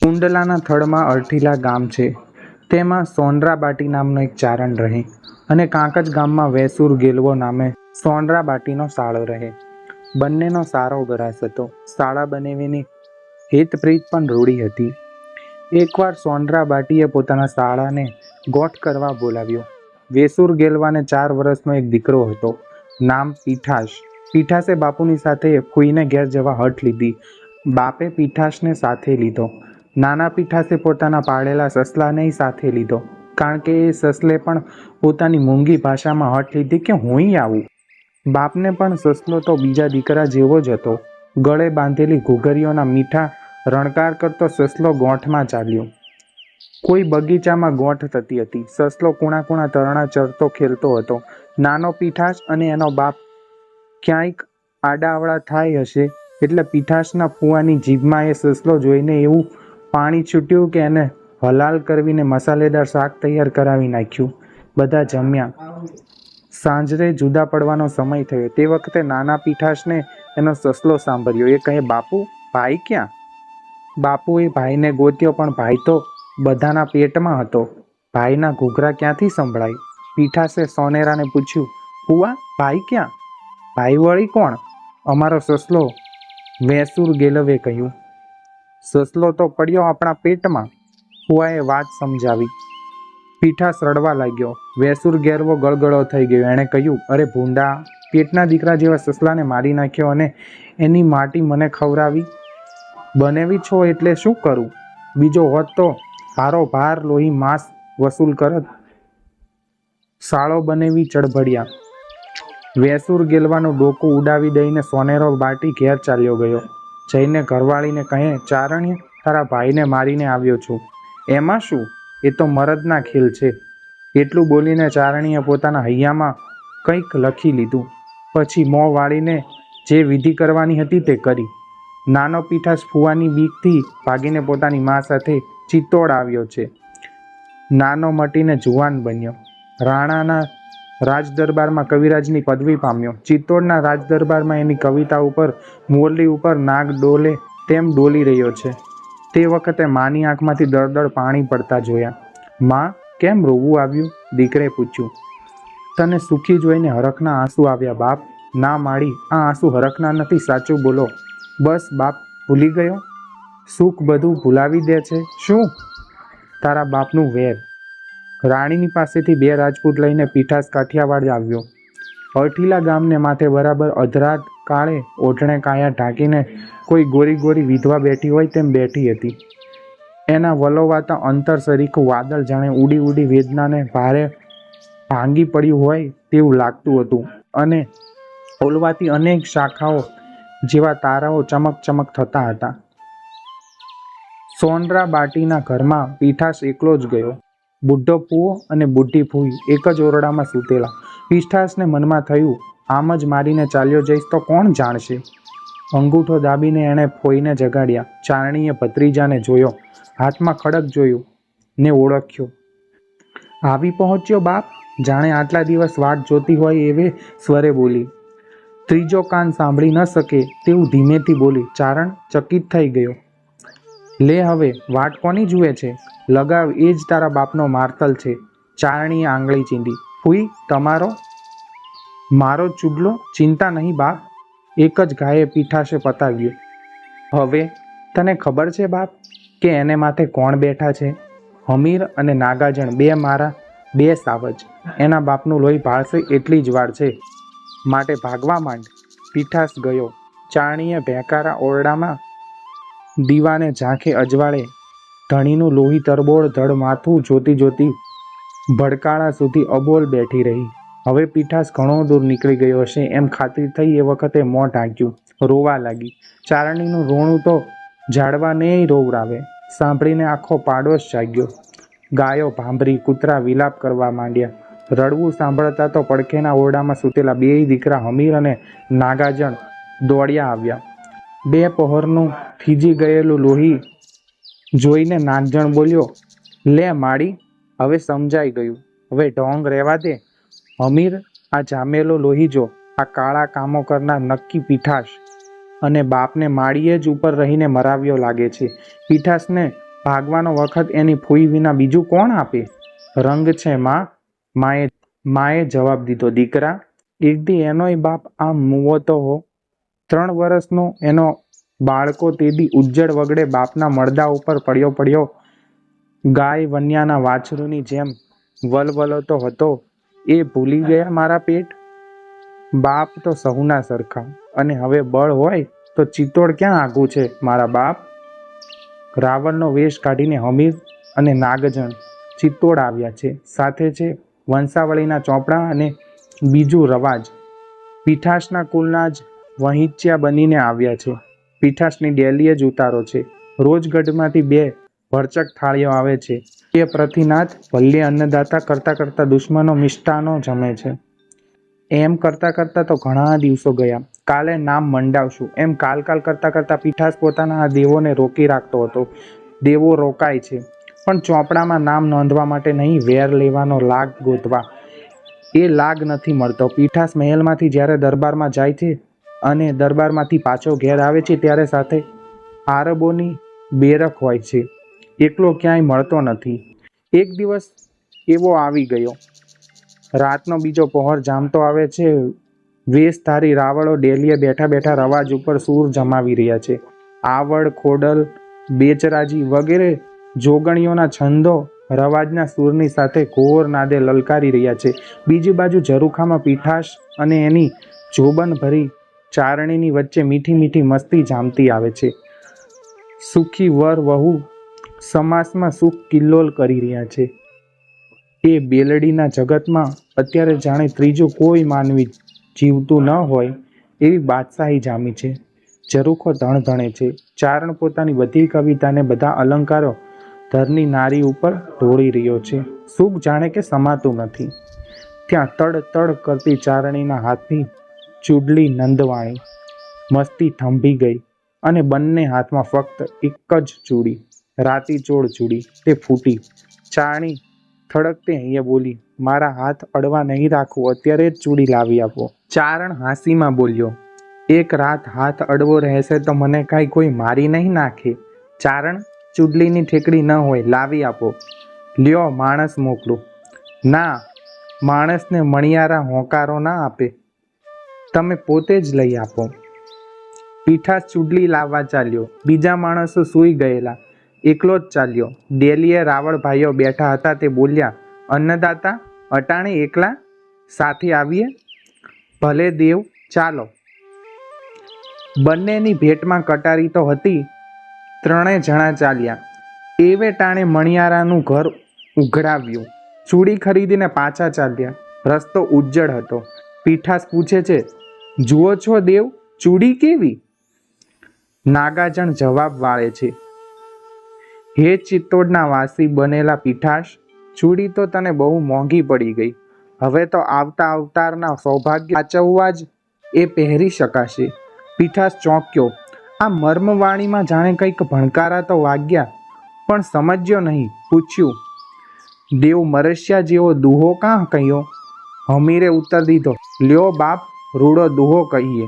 કુંડલાના થડમાં અરઠીલા ગામ છે. તેમાં સોનરાબાટી નામનો એક ચારણ રહે અને કાંકજ ગામમાં વેસુર ગેલવો નામે સોનરાબાટીનો સાળો રહે. બંનેનો સારો ગરાસ હતો. સાળા બનેવીની હિતપ્રીત પણ રૂડી હતી. એકવાર સોનરાબાટીએ પોતાના સાળાને ગોઠ કરવા બોલાવ્યો. વેસુર ગેલવાને 4 વર્ષનો એક દીકરો હતો, નામ પીઠાસ. પીઠાસે બાપુની સાથે ફૂઈને ઘેર જવા હઠ લીધી. બાપે પીઠાસને સાથે લીધો. નાના પીઠાસે પોતાના પાળેલા સસલાને સાથે લીધો, કારણ કે એ સસલે પણ પોતાની મૂંગી ભાષામાં હઠ લીધી કે હુંય આવું. બાપને પણ સસલો તો બીજા દીકરા જેવો જ હતો. ગળે બાંધેલી ઘૂઘરીઓના મીઠા રણકાર કરતો સસલો ગોઠમાં ચાલ્યો. કોઈ બગીચામાં ગોઠ થતી હતી. સસલો કૂણા કૂણા તરણા ચરતો ખેલતો હતો. નાનો પીઠાસ અને એનો બાપ ક્યાંક આડાઅવળા થાય હશે એટલે પીઠાસના ફુવાની જીભમાં એ સસલો જોઈને એવું પાણી છૂટ્યું કે એને હલાલ કરવીને મસાલેદાર શાક તૈયાર કરાવી નાખ્યું. બધા જમ્યા. સાંજરે જુદા પડવાનો સમય થયો. તે વખતે નાના પીઠાસને એનો સસલો સાંભળ્યો. એ કહે, બાપુ, ભાઈ ક્યાં? બાપુએ ભાઈને ગોત્યો, પણ ભાઈ તો બધાના પેટમાં હતો. ભાઈના ઘૂઘરા ક્યાંથી સંભળાય? પીઠાસે સોનેરાને પૂછ્યું, ફુવા, ભાઈ ક્યાં? ભાઈ વળી કોણ? અમારો સસલો, વેસુર ગેલવે કહ્યું. સસલો તો પડ્યો આપણા પેટમાં. ફુવાએ વાત સમજાવી. પીઠાસ રડવા લાગ્યો. વેસુર ગેલવો ગળગળો થઈ ગયો. એણે કહ્યું, અરે ભૂંડા, પેટના દીકરા જેવા સસલાને મારી નાખ્યો અને એની માટી મને ખવડાવી. બનેવી છો એટલે શું કરું? બીજો હોત તો ભારો ભાર લોહી માંસ વસૂલ કરત. સાળો બનેવી ચડભડ્યા. વેસુર ગેલવાનું ડોકું ઉડાવી દઈને સોનેરો બાટી ઘેર ચાલ્યો ગયો. જઈને ઘરવાળીને કહે, ચારણ્ય, તારા ભાઈને મારીને આવ્યો છું. એમાં શું? એ તો મરદના ખેલ છે. એટલું બોલીને ચારણીએ પોતાના હૈયામાં કંઈક લખી લીધું. પછી મોં વાળીને જે વિધિ કરવાની હતી તે કરી. નાનો પીઠાસ ફુવાની બીકથી ભાગીને પોતાની મા સાથે ચિત્તોડ આવ્યો છે. નાનો મટીને જુવાન બન્યો. રાણાના રાજદરબારમાં કવિરાજની પદવી પામ્યો. ચિત્તોડના રાજદરબારમાં એની કવિતા ઉપર મોરલી ઉપર નાગ ડોલે તેમ ડોલી રહ્યો છે. તે વખતે માની આંખમાંથી દળદળ પાણી પડતા જોયા. માં, કેમ રોવું આવ્યું? દીકરે પૂછ્યું. તને સુખી જોઈને હરખના આંસુ આવ્યા બાપ. ના માડી, આ આંસુ હરખના નથી, સાચું બોલો. બસ બાપ, ભૂલી ગયો? સુખ બધું ભૂલાવી દે છે. શું? તારા બાપનું વેર. રાણીની પાસેથી 2 રાજપૂત લઈને પીઠાસ કાઠિયાવાડ આવ્યો. અરઠીલા ગામને માથે બરાબર અધરાત કાળે ઓઢણે કાયા ઢાંકીને કોઈ ગોરી ગોરી વિધવા બેઠી હોય તેમ બેઠી હતી. એના વલોવાતા અંતર સરીખું વાદળ જાણે ઉડી ઉડી વેદનાને ભારે ભાંગી પડ્યું હોય તેવું લાગતું હતું અને ઓલવાતી અનેક શાખાઓ જેવા તારાઓ ચમક ચમક થતા હતા. સોનરાબાટીના ઘરમાં પીઠાસ એકલો જ ગયો. બુઢો ફૂવો અને બુઢી ફૂઈ એક જ ઓરડામાં સૂતેલા. પીઠાસને મનમાં થયું, આમ જ મારીને ચાલ્યો જઈશ તો કોણ જાણશે? અંગૂઠો દાબીને એણે ફોઈને જગાડ્યા. ચારણીએ ભત્રીજાને જોયો. હાથમાં ખડક જોયું ને ઓળખ્યો. આવી પહોંચ્યો બાપ? જાણે આટલા દિવસ વાટ જોતી હોય એવે સ્વરે બોલી. ત્રીજો કાન સાંભળી ન શકે તેવું ધીમેથી બોલી. ચારણ ચકિત થઈ ગયો. લે હવે, વાટ કોની જુએ છે? લગાવ, એ જ તારા બાપનો મારતલ છે. ચારણીએ આંગળી ચીંધી. ફૂઈ, તમારો? મારો ચૂડલો? ચિંતા નહીં બાપ. એક જ ઘાયે પીઠાસે પતાવ્યું. હવે તને ખબર છે બાપ કે એને માથે કોણ બેઠા છે? હમીર અને નાગાજણ, 2 મારા 2 સાવજ. એના બાપનું લોહી ભાળશે એટલી જ વાર છે, માટે ભાગવા માંડ. પીઠાસ ગયો. ચારણીએ ભેંકારા ઓરડામાં દીવાને ઝાંખે અજવાળે ધણીનું લોહી તરબોળ ધડ માથું જોતી જોતી ભડકાળા સુધી અબોલ બેઠી રહી. હવે પીઠાસ ઘણો દૂર નીકળી ગયો હશે એમ ખાતરી થઈ. એ વખતે મોં ઢાંક્યું. રોવા લાગી. ચારણીનું રોણું તો ઝાડવાનેય રોવરાવે. સાંભળીને આખો પાડોશ જાગ્યો. ગાયો ભાંભરી, કૂતરા વિલાપ કરવા માંડ્યા. રડવું સાંભળતા તો પડખેના ઓરડામાં સૂતેલા 2 દીકરા હમીર અને નાગાજણ દોડ્યા આવ્યા. 2 પહોરનું થીજી ગયેલું લોહી જોઈને નાગજણ બોલ્યો, લે માડી, હવે સમજાઈ ગયું. હવે ઢોંગ રહેવા દે. હમીર, આ જામેલો લોહી જો. આ કાળા કામો કરનાર નક્કી પીઠાસ અને બાપને માળીએ જ ઉપર રહીને મરાવ્યો લાગે છે. પીઠાસને ભાગવાનો વખત એની ફૂઈ વિના બીજું કોણ આપે? રંગ છે માં. માએ જવાબ દીધો, દીકરા, એક દી એનોય બાપ આમ મૂવો તો હો. 3 વર્ષનો એનો બાળકો તે દી ઉજ્જડ વગડે બાપના મળદા ઉપર પડ્યો ગાય વન્યાના વાછરુની જેમ વલવલતો હતો. એ ભૂલી ગયા મારા પેટ? બાપ તો સહુના સરખા, અને હવે બળ હોય તો ચિત્તોડ ક્યાં આઘું છે મારા બાપ? રાવણનો વેશ કાઢીને હમીર અને નાગજણ ચિત્તોડ આવ્યા છે. સાથે છે વંશાવળીના ચોપડા અને બીજું રવાજ. પીઠાસના કુલના જ વહિંચ્યા બનીને આવ્યા છે. પીઠાસની ડેલીએ જ ઉતારો છે. રોજ ગઢમાંથી 2 ભરચક થાળીઓ આવે છે. એ પ્રતિનાથ ભલ્લે અન્નદાતા કરતા દુશ્મનો મિષ્ટાનો જમે છે. એમ કરતા તો ઘણા દિવસો ગયા. કાલે નામ મંડાવશું એમ કાલ કરતા પીઠાસ પોતાના આ દેવોને રોકી રાખતો હતો. દેવો રોકાય છે, પણ ચોપડામાં નામ નોંધવા માટે નહીં, વેર લેવાનો લાગ ગોતવા. એ લાગ નથી મળતો. પીઠાસ મહેલમાંથી જ્યારે દરબારમાં જાય છે અને દરબારમાંથી પાછો ઘેર આવે છે ત્યારે સાથે આરબોની બેરખ હોય છે. એકલો ક્યાંય મળતો નથી. એક દિવસ એવો આવી ગયો. રાતનો બીજો પહોર જામતો આવે છે. વેશધારી રાવળો ડેલીએ બેઠા રવાજ ઉપર સૂર જમાવી રહ્યા છે. આવડ, ખોડલ, બેચરાજી વગેરે જોગણીઓના છંદો રવાજના સૂરની સાથે ઘોર નાદે લલકારી રહ્યા છે. બીજી બાજુ ઝરૂખામાં પીઠાસ અને એની જોબન ભરી ચારણીની વચ્ચે મીઠી મસ્તી જામતી આવે છે. સુખી વર વહુ સમાસમાં સુખ કિલ્લોલ કરી રહ્યા છે. એ બેલડીના જગતમાં અત્યારે જાણે ત્રીજું કોઈ માનવી જીવતું ન હોય એવી બાદશાહી જામી છે. ઝરૂખો ધણધણે છે. ચારણ પોતાની બધી કવિતાને બધા અલંકારો ધરની નારી ઉપર ઢોળી રહ્યો છે. સુખ જાણે કે સમાતું નથી. ત્યાં તડ કરતી ચારણીના હાથની ચૂડલી નંદવાણી. મસ્તી થંભી ગઈ અને બંને હાથમાં ફક્ત એક જ ચૂડી, રાતીચોળ ચૂડી. તે ફૂટી. ચારણી થડકતે અહીંયા બોલી, મારા હાથ અડવા નહીં રાખવું, અત્યારે જ ચૂડી લાવી આપો. ચારણ હાંસીમાં બોલ્યો, એક રાત હાથ અડવો રહેશે તો મને કાંઈ કોઈ મારી નહીં નાખે. ચારણ, ચૂડલીની ઠેકડી ન હોય, લાવી આપો. લ્યો, માણસ મોકલું. ના, માણસને મણિયારા હોંકારો ના આપે, તમે પોતે જ લઈ આપો. પીઠાસ ચૂડલી લાવવા ચાલ્યો. બીજા માણસો સૂઈ ગયેલા. એકલો જ ચાલ્યો. ડેલીએ રાવળ ભાઈઓ બેઠા હતા. તે બોલ્યા, અન્નદાતા, અટાણે એકલા? સાથે આવીએ? ભલે દેવ, ચાલો. બંનેની ભેટમાં કટારી તો હતી. 3 જણા ચાલ્યા. એવે ટાણે મણિયારાનું ઘર ઉઘડાવ્યું. ચૂડી ખરીદીને પાછા ચાલ્યા. રસ્તો ઉજ્જડ હતો. પીઠાસ પૂછે છે, જુઓ છો દેવ, ચૂડી કેવી? નાગાજણ જવાબ વાળે છે, હે ચિત્તોડના વાસી બનેલા પીઠાસ, ચૂડી તો તને બહુ મોંઘી પડી ગઈ. હવે તો આવતા અવતારના સૌભાગ્ય સાચવવા જ એ પહેરી શકાશે. પીઠાસ ચોંક્યો. આ મર્મવાણીમાં જાણે કંઈક ભણકારા તો વાગ્યા, પણ સમજ્યો નહીં. પૂછ્યું, દેવ મરસ્યા જેવો દુહો કાં કહ્યો? હમીરે ઉત્તર દીધો, લ્યો બાપ, રૂડો દુહો કહીએ.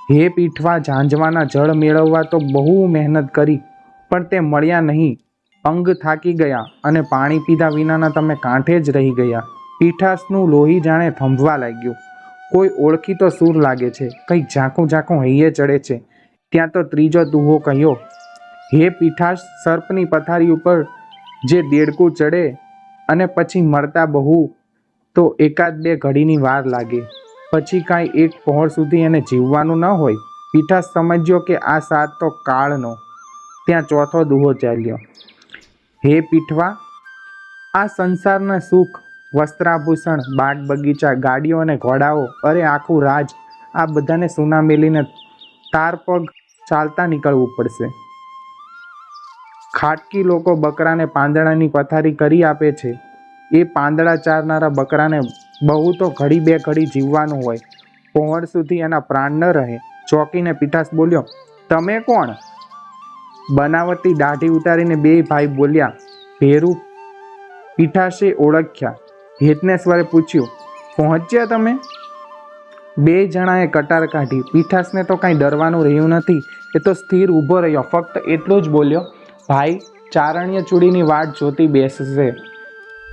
હે પીઠવા, ઝાંઝવાના જળ મેળવવા તો બહુ મહેનત કરી, પણ તે મળ્યા નહીં. અંગ થાકી ગયા અને પાણી પીધા વિનાના તમે કાંઠે જ રહી ગયા. પીઠાસનું લોહી જાણે થંભવા લાગ્યું. કોઈ ઓળખીતો સૂર લાગે છે. કંઈક ઝાંખું હૈયે ચડે છે. ત્યાં તો ત્રીજો દુહો કહ્યો, હે પીઠાસ, સર્પની પથારી ઉપર જે દેડકું ચડે અને પછી મળતા બહુ તો 1-2 ઘડીની વાર લાગે, પછી કાંઈ એક પહોર સુધી એને જીવવાનું ન હોય. પીઠાસ સમજ્યો કે આ સાત તો કાળનો. ત્યાં ચોથો દુહો ચાલ્યો, હે પીઠવા, આ સંસારના સુખ, વસ્ત્રાભૂષણ, બાગ બગીચા, ગાડીઓ અને ઘોડાઓ, અરે આખું રાજ, આ બધાને સૂના મેલીને તાર પગ ચાલતા નીકળવું પડશે. ખાટકી લોકો બકરાને પાંદડાની પથારી કરી આપે છે. એ પાંદડા ચારનારા બકરાને બહુ તો ઘડી 2 ઘડી જીવવાનું હોય, પહોર સુધી એના પ્રાણ ન રહે. ચોંકીને પીઠાસ બોલ્યો, તમે કોણ? બનાવટી દાઢી ઉતારીને 2 ભાઈ બોલ્યા, ભેરું. પીઠાસે ઓળખ્યા. હેતને સ્વરે પૂછ્યું, પહોંચ્યા તમે? 2 જણાએ કટાર કાઢી. પીઠાસને તો કાંઈ ડરવાનું રહ્યું નથી. એ તો સ્થિર ઊભો રહ્યો. ફક્ત એટલું જ બોલ્યો, ભાઈ ચારણ્ય ચૂડીની વાટ જોતી બેસશે,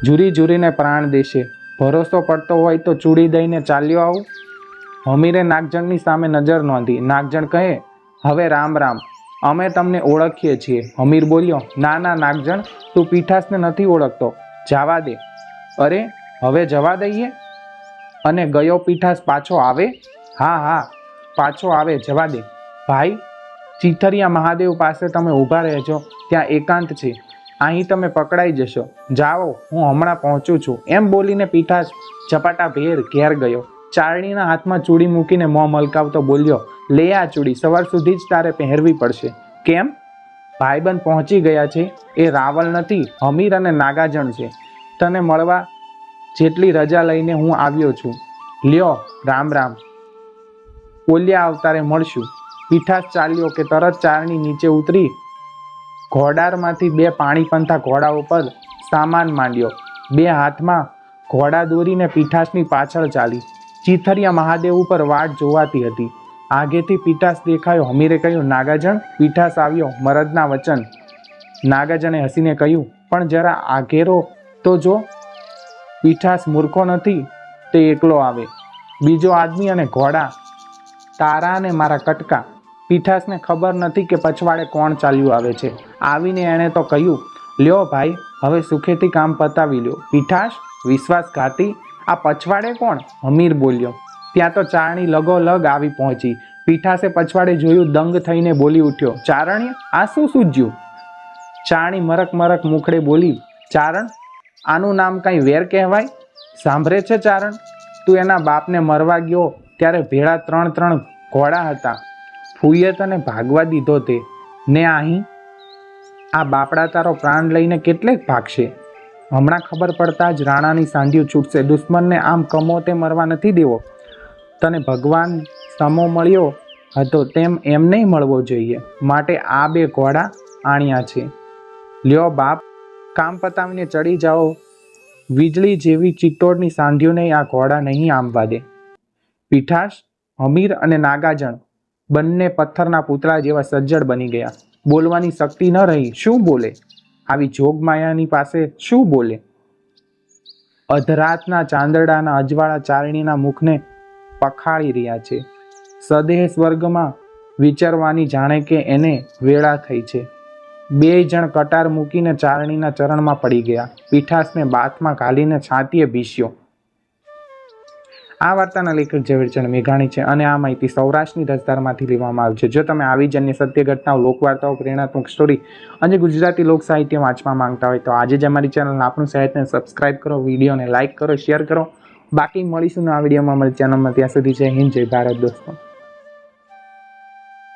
ઝૂરી ઝૂરીને પ્રાણ દેશે, ભરોસો પડતો હોય તો ચૂડી દઈને ચાલ્યો આવું. હમીરે નાગજણની સામે નજર નોંધી. નાગજણ કહે, હવે રામ રામ, અમે તમને ઓળખીએ છીએ. હમીર બોલ્યો, ના ના નાગજણ, તું પીઠાસને નથી ઓળખતો, જવા દે. અરે હવે જવા દઈએ? અને ગયો પીઠાસ પાછો આવે? હા હા પાછો આવે, જવા દે. ભાઈ ચીથરિયા મહાદેવ પાસે તમે ઊભા રહેજો, ત્યાં એકાંત છે, અહીં તમે પકડાઈ જશો. જાઓ, હું હમણાં પહોંચું છું. એમ બોલીને પીઠાસ ઝપાટા ભેર ઘેર ગયો. ચારણીના હાથમાં ચૂડી મૂકીને મોં મલકાવતો બોલ્યો, લે આ ચૂડી, સવાર સુધી જ તારે પહેરવી પડશે. કેમ? ભાઈબંધ પહોંચી ગયા છે. એ રાવલ નથી, હમીર અને નાગાજણ છે. તને મળવા જેટલી રજા લઈને હું આવ્યો છું. લ્યો રામ રામ, ઓલ્યા અવતારે મળશું. પીઠાસ ચાલ્યો કે તરત ચારણી નીચે ઉતરી ઘોડારમાંથી 2 પાણીપંથા ઘોડા ઉપર સામાન માંડ્યો. 2 હાથમાં ઘોડા દોરીને પીઠાસની પાછળ ચાલી. ચીથરિયા મહાદેવ ઉપર વાટ જોવાતી હતી. આગેથી પીઠાસ દેખાયો. હમીરે કહ્યું, નાગાજણ, પીઠાસ આવ્યો, મરદના વચન. નાગાજણે હસીને કહ્યું, પણ જરા આઘેરો તો જો, પીઠાસ મૂર્ખો નથી, તે એકલો આવે. બીજો આદમી અને ઘોડા, તારા અને મારા કટકા. પીઠાસને ખબર નથી કે પછવાડે કોણ ચાલ્યું આવે છે. આવીને એણે તો કહ્યું, લ્યો ભાઈ, હવે સુખેથી કામ પતાવી લ્યો. પીઠાસ વિશ્વાસઘાતી, આ પછવાડે કોણ? હમીર બોલ્યો. ત્યાં તો ચારણી લગોલગ આવી પહોંચી. પીઠાસે પછવાડે જોયું, દંગ થઈને બોલી ઉઠ્યો, ચારણ્ય, આ શું સૂઝ્યું? ચારણી મરક મરક મુખડે બોલી, ચારણ, આનું નામ કંઈ વેર કહેવાય? સાંભળે છે ચારણ, તું એના બાપને મરવા ગયો ત્યારે ભેળા 3 ઘોડા હતા. ફૂઈએ તને ભાગવા દીધો તે ને અહીં આ બાપડા તારો પ્રાણ લઈને કેટલેક ભાગશે. હમણાં ખબર પડતા જ રાણાની સાંઢિયું છૂટશે. દુશ્મનને આમ કમોતે મરવા નથી દેવો. તને ભગવાન સમો મળ્યો હતો તેમ એમ નહીં મળવો જોઈએ, માટે આ 2 ઘોડા આણ્યા છે. લ્યો બાપ, કામ પતાવીને ચડી જાઓ. વીજળી જેવી ચિત્તોડની સાંઢિયોને આ ઘોડા નહીં આંબવા દે. પીઠાસ, હમીર અને નાગાજણ બંને પથ્થરના પૂતળા જેવા સજ્જડ બની ગયા. બોલવાની શક્તિ ન રહી. શું બોલે? આવી જોગમાયાની પાસે શું બોલે? અધરાતના ચાંદડાના અજવાળા ચારણીના મુખને પખાળી રહ્યા છે. સદેહ સ્વર્ગમાં વિચરવાની જાણે કે એને વેળા થઈ છે. 2 જણ કટાર મૂકીને ચારણીના ચરણમાં પડી ગયા. પીઠાસને બાથમાં ઘાલીને છાતીએ ભીસ્યો. આ વાર્તાના લેખક ઝવેરચંદ મેઘાણી છે અને આ માહિતી સૌરાષ્ટ્રની રસધારમાંથી લેવામાં આવી છે. જો તમે આવી જ અન્ય સત્ય ઘટનાઓ, લોકવાર્તાઓ, પ્રેરણાત્મક સ્ટોરી અને ગુજરાતી લોક સાહિત્ય વાંચવા માંગતા હોય તો આજે જ અમારી ચેનલ આપણું સાહિત્યને સબસ્ક્રાઇબ કરો, વિડીયોને લાઇક કરો, શેર કરો. બાકી મળીશું આ વિડીયોમાં, અમારી ચેનલમાં. ત્યાં સુધી જય હિન્દ, જય ભારત દોસ્તો.